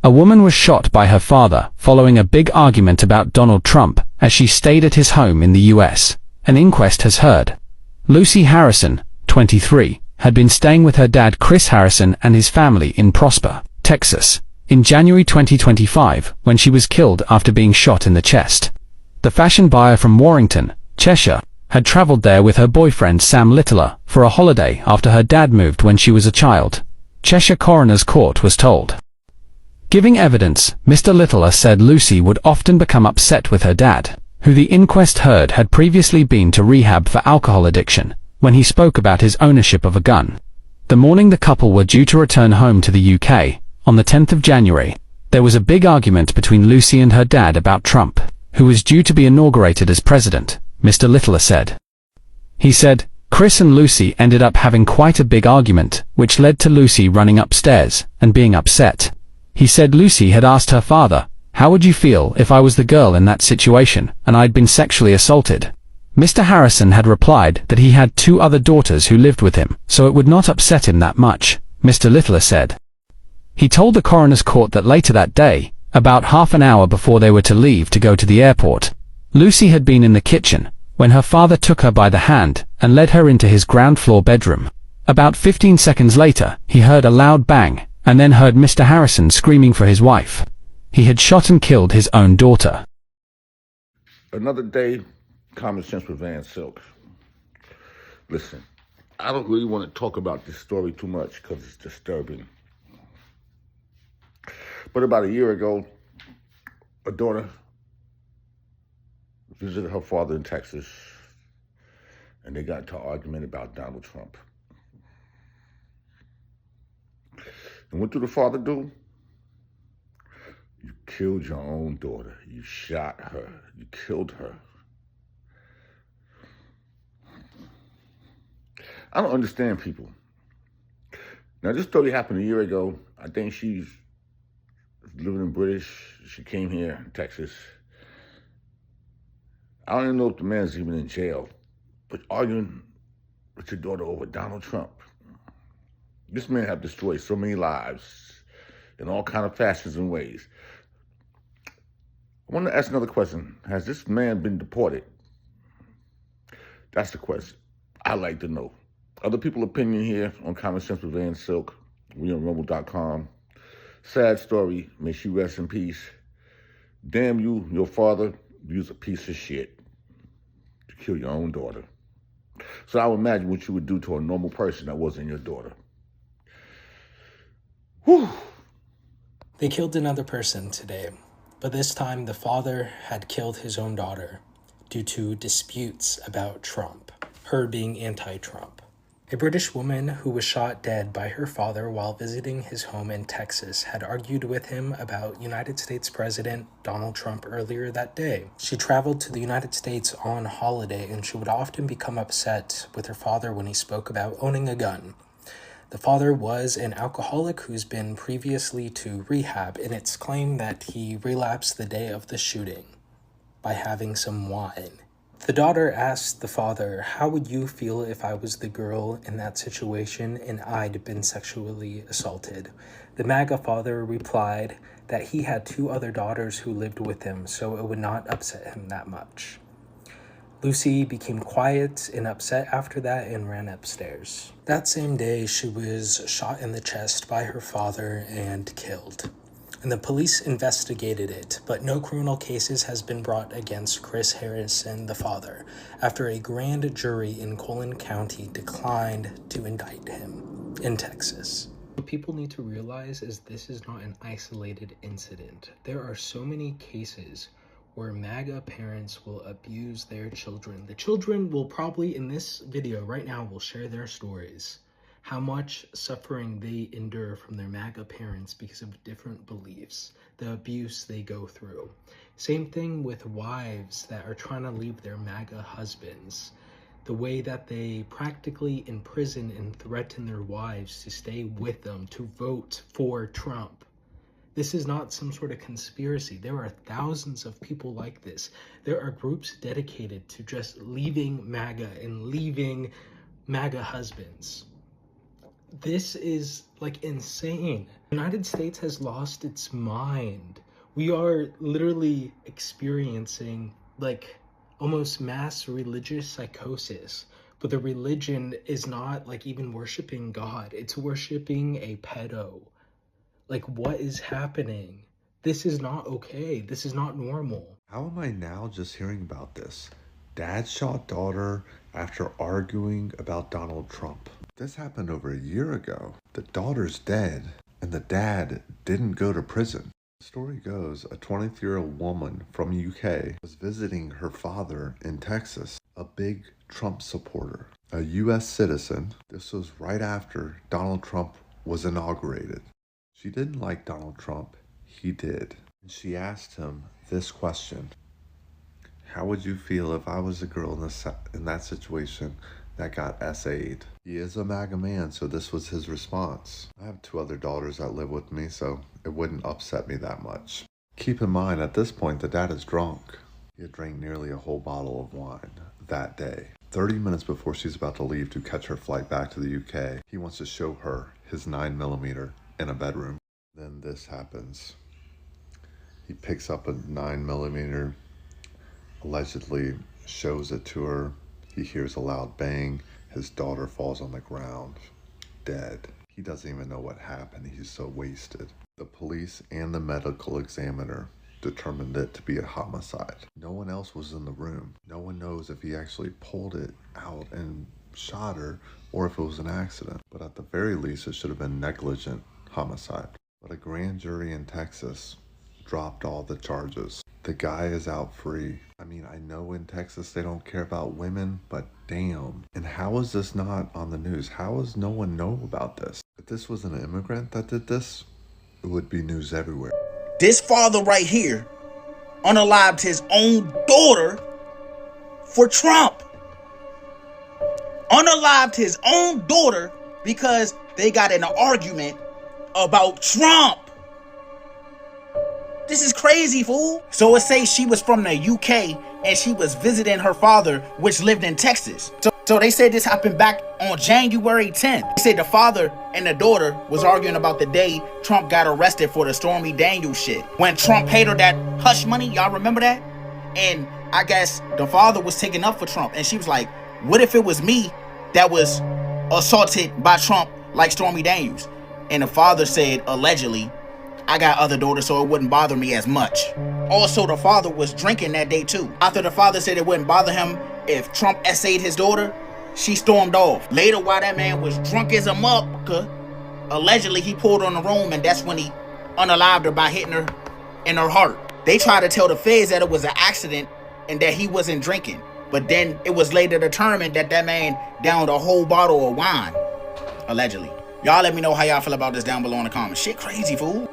A woman was shot by her father following a big argument about Donald Trump as she stayed at his home in the US, an inquest has heard. Lucy Harrison, 23, had been staying with her dad Kris Harrison and his family in Prosper, Texas, in January 2025 when she was killed after being shot in the chest. The fashion buyer from Warrington, Cheshire, had traveled there with her boyfriend Sam Littler for a holiday after her dad moved when she was a child, Cheshire Coroner's Court was told. Giving evidence, Mr. Littler said Lucy would often become upset with her dad, who the inquest heard had previously been to rehab for alcohol addiction, when he spoke about his ownership of a gun. The morning the couple were due to return home to the UK, on the 10th of January, there was a big argument between Lucy and her dad about Trump, who was due to be inaugurated as president, Mr. Littler said. He said, Kris and Lucy ended up having quite a big argument, which led to Lucy running upstairs and being upset. He said Lucy had asked her father, "How would you feel if I was the girl in that situation and I'd been sexually assaulted?" Mr. Harrison had replied that he had 2 other daughters who lived with him, so it would not upset him that much, Mr. Littler said. He told the coroner's court that later that day, about half an hour before they were to leave to go to the airport, Lucy had been in the kitchen when her father took her by the hand and led her into his ground floor bedroom. About 15 seconds later, he heard a loud bang and then heard Mr. Harrison screaming for his wife. He had shot and killed his own daughter. Another day, common sense with Van Silk. Listen, I don't really want to talk about this story too much because it's disturbing. But about a year ago, a daughter visited her father in Texas, and they got into an argument about Donald Trump. And what did the father do? You killed your own daughter. You shot her. You killed her. I don't understand people. Now, this story happened a year ago. I think she's living in British. She came here in Texas. I don't even know if the man's even in jail, but arguing with your daughter over Donald Trump. This man have destroyed so many lives in all kind of fashions and ways. I want to ask another question. Has this man been deported? That's the question I'd like to know. Other people's opinion here on Common Sense with Van Silk. We on rumble.com. Sad story. May she rest in peace. Damn you, your father. You was a piece of shit to kill your own daughter. So I would imagine what you would do to a normal person that wasn't your daughter. Whew. They killed another person today, but this time the father had killed his own daughter due to disputes about Trump, her being anti-Trump. A British woman who was shot dead by her father while visiting his home in Texas had argued with him about United States President Donald Trump earlier that day. She traveled to the United States on holiday, and she would often become upset with her father when he spoke about owning a gun. The father was an alcoholic who's been previously to rehab, and it's claimed that he relapsed the day of the shooting by having some wine. The daughter asked the father, "How would you feel if I was the girl in that situation and I'd been sexually assaulted?" The MAGA father replied that he had 2 other daughters who lived with him, so it would not upset him that much. Lucy became quiet and upset after that and ran upstairs. That same day, she was shot in the chest by her father and killed. And the police investigated it, but no criminal cases has been brought against Kris Harrison, the father, after a grand jury in Collin County declined to indict him in Texas. What people need to realize is this is not an isolated incident. There are so many cases where MAGA parents will abuse their children. The children will probably, in this video right now, will share their stories. How much suffering they endure from their MAGA parents because of different beliefs, the abuse they go through. Same thing with wives that are trying to leave their MAGA husbands. The way that they practically imprison and threaten their wives to stay with them, to vote for Trump. This is not some sort of conspiracy. There are thousands of people like this. There are groups dedicated to just leaving MAGA and leaving MAGA husbands. This is like insane. The United States has lost its mind. We are literally experiencing like almost mass religious psychosis, but the religion is not like even worshiping God. It's worshiping a pedo. Like, what is happening? This is not okay. This is not normal. How am I now just hearing about this? Dad shot daughter after arguing about Donald Trump. This happened over a year ago. The daughter's dead, and the dad didn't go to prison. The story goes, a 23-year-old woman from UK was visiting her father in Texas, a big Trump supporter, a US citizen. This was right after Donald Trump was inaugurated. She didn't like Donald Trump. He did. And she asked him this question: how would you feel if I was a girl in that situation that got SA'd? He is a MAGA man, so this was his response. I have 2 other daughters that live with me, so it wouldn't upset me that much. Keep in mind, at this point, the dad is drunk. He had drank nearly a whole bottle of wine that day. 30 minutes before she's about to leave to catch her flight back to the UK, he wants to show her his 9mm in a bedroom. Then this happens. He picks up a 9mm, allegedly shows it to her. He hears a loud bang. His daughter falls on the ground, dead. He doesn't even know what happened. He's so wasted. The police and the medical examiner determined it to be a homicide. No one else was in the room. No one knows if he actually pulled it out and shot her or if it was an accident. But at the very least, it should have been negligent homicide. But a grand jury in Texas dropped all the charges. The guy is out free. I mean, I know in Texas they don't care about women, but damn. And how is this not on the news? How does no one know about this? If this was an immigrant that did this, it would be news everywhere. This father right here unalived his own daughter for Trump. Unalived his own daughter because they got in an argument about Trump. This is crazy, fool. So it says she was from the UK and she was visiting her father, which lived in Texas. So they said this happened back on January 10th. They said the father and the daughter was arguing about the day Trump got arrested for the Stormy Daniels shit. When Trump paid her that hush money, y'all remember that? And I guess the father was taking up for Trump. And she was like, what if it was me that was assaulted by Trump like Stormy Daniels? And the father said, allegedly, I got other daughters, so it wouldn't bother me as much. Also, the father was drinking that day too. After the father said it wouldn't bother him if Trump essayed his daughter, she stormed off. Later, while that man was drunk as a motherfucker, allegedly he pulled on the room, and that's when he unalived her by hitting her in her heart. They tried to tell the feds that it was an accident and that he wasn't drinking. But then it was later determined that that man downed a whole bottle of wine, allegedly. Y'all let me know how y'all feel about this down below in the comments. Shit crazy, fool.